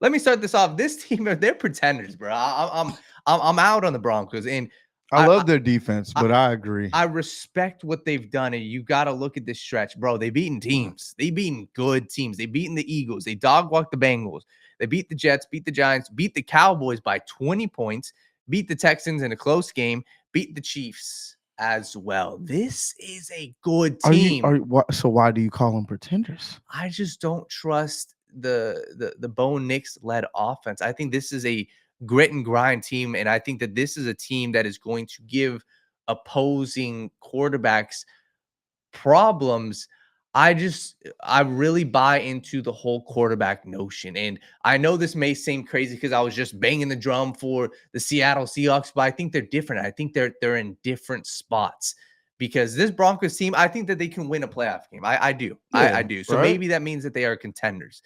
let me start this off. This team, they're pretenders, bro. I'm out on the Broncos, and I love their defense, but I agree. I respect what they've done, and you got to look at this stretch, bro. They've beaten teams. They've beaten good teams. They've beaten the Eagles. They dog-walked the Bengals. They beat the Jets, beat the Giants, beat the Cowboys by 20 points, beat the Texans in a close game, beat the Chiefs as well. This is a good team. So why do you call them pretenders? I just don't trust the 𝗦𝗡𝗥𝗓𝗦𝗢-led offense. I think this is a grit and grind team, and I think that this is a team that is going to give opposing quarterbacks problems. I really buy into the whole quarterback notion. And I know this may seem crazy because I was just banging the drum for the Seattle Seahawks, but I think they're different. I think they're in different spots because this Broncos team, I think that they can win a playoff game. I do. Yeah, I do. So maybe that means that they are contenders.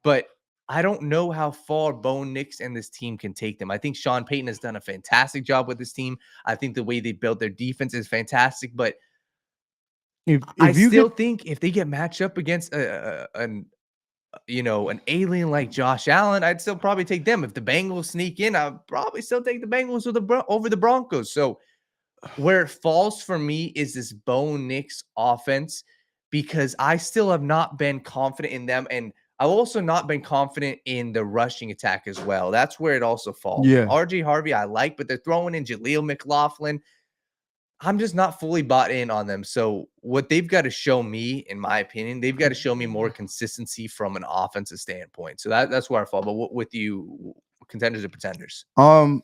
But I don't know how far 𝗦𝗡𝗥𝗓𝗦 and this team can take them. I think Sean Payton has done a fantastic job with this tean. I think the way they built their defense is fantastic, but I still think if they get matched up against an alien like Josh Allen, I'd still probably take them. If the Bengals sneak in, I'd probably still take the Bengals over the Broncos. So where it falls for me is this 𝗦𝗡𝗥𝗓𝗦 offense, because I still have not been confident in them, and I've also not been confident in the rushing attack as well. That's where it also falls. Yeah. RJ Harvey, I like, but they're throwing in Jaleel McLaughlin. I'm just not fully bought in on them. So what they've got to show me, in my opinion, they've got to show me more consistency from an offensive standpoint. So that's where I fall. But what with you, contenders or pretenders? I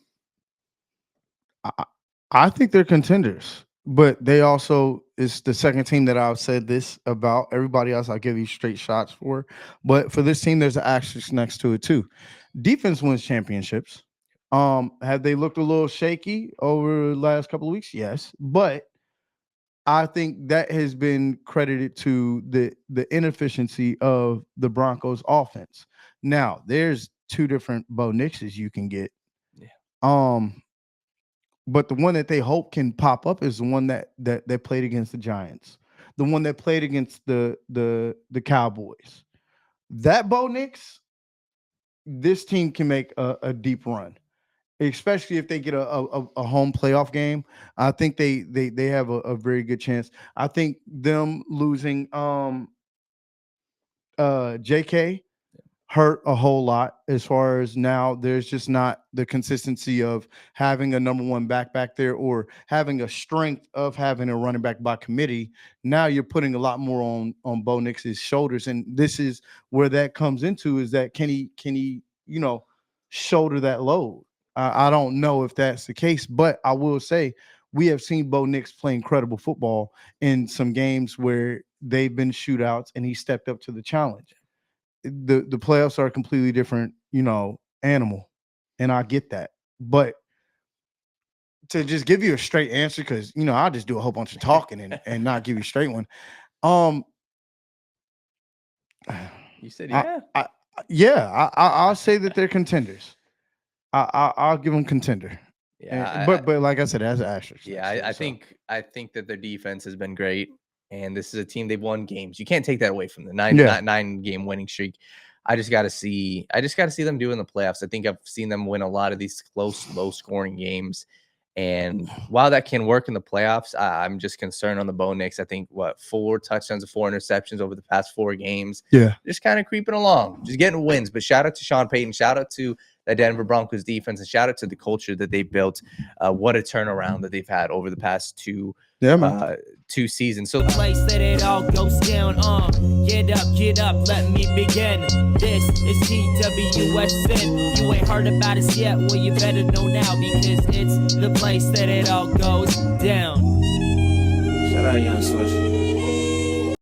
think they're contenders, but they also is the second team that I've said this about. Everybody else I'll give you straight shots for. But for this team, there's an asterisk next to it too. Defense wins championships. Have they looked a little shaky over the last couple of weeks? Yes, but I think that has been credited to the inefficiency of the Broncos offense. Now, there's two different 𝗦𝗡𝗥𝗓𝗦𝗢𝗡s you can get. Yeah. But the one that they hope can pop up is the one that played against the Giants, the one that played against the Cowboys. That 𝗦𝗡𝗥𝗓𝗦𝗢𝗡, this team can make a deep run, especially if they get a home playoff game. I think they have a very good chance. I think them losing JK hurt a whole lot, as far as now there's just not the consistency of having a number one back there, or having a strength of having a running back by committee. Now you're putting a lot more on 𝗦𝗡𝗥𝗓𝗦𝗢𝗡's shoulders, and this is where that comes into, is that can he shoulder that load? I don't know if that's the case, but I will say we have seen 𝗦𝗡𝗥𝗓𝗦𝗢𝗡 playing credible football in some games where they've been shootouts and he stepped up to the challenge. The playoffs are a completely different, animal, and I get that. But to just give you a straight answer, because I'll just do a whole bunch of talking and not give you a straight one. You said yeah. I'll say that they're contenders. I'll give them contender. Yeah, but like I said, as an asterisk. Yeah, I think that their defense has been great. And this is a team, they've won games. You can't take that away from the nine game winning streak. I just got to see them do in the playoffs. I think I've seen them win a lot of these close, low scoring games. And while that can work in the playoffs, I'm just concerned on the 𝗦𝗡𝗥𝗓𝗦𝗢𝗡. I think 4 touchdowns and 4 interceptions over the past 4 games. Yeah, just kind of creeping along, just getting wins. But shout out to Sean Payton, shout out to the Denver Broncos defense, and shout out to the culture that they built. What a turnaround that they've had over the past 2 seasons. So the place that it all goes down. Get up, let me begin. This is TWSN. You ain't heard about us yet, well you better know now, because it's the place that it all goes down. Shout out Young Swish.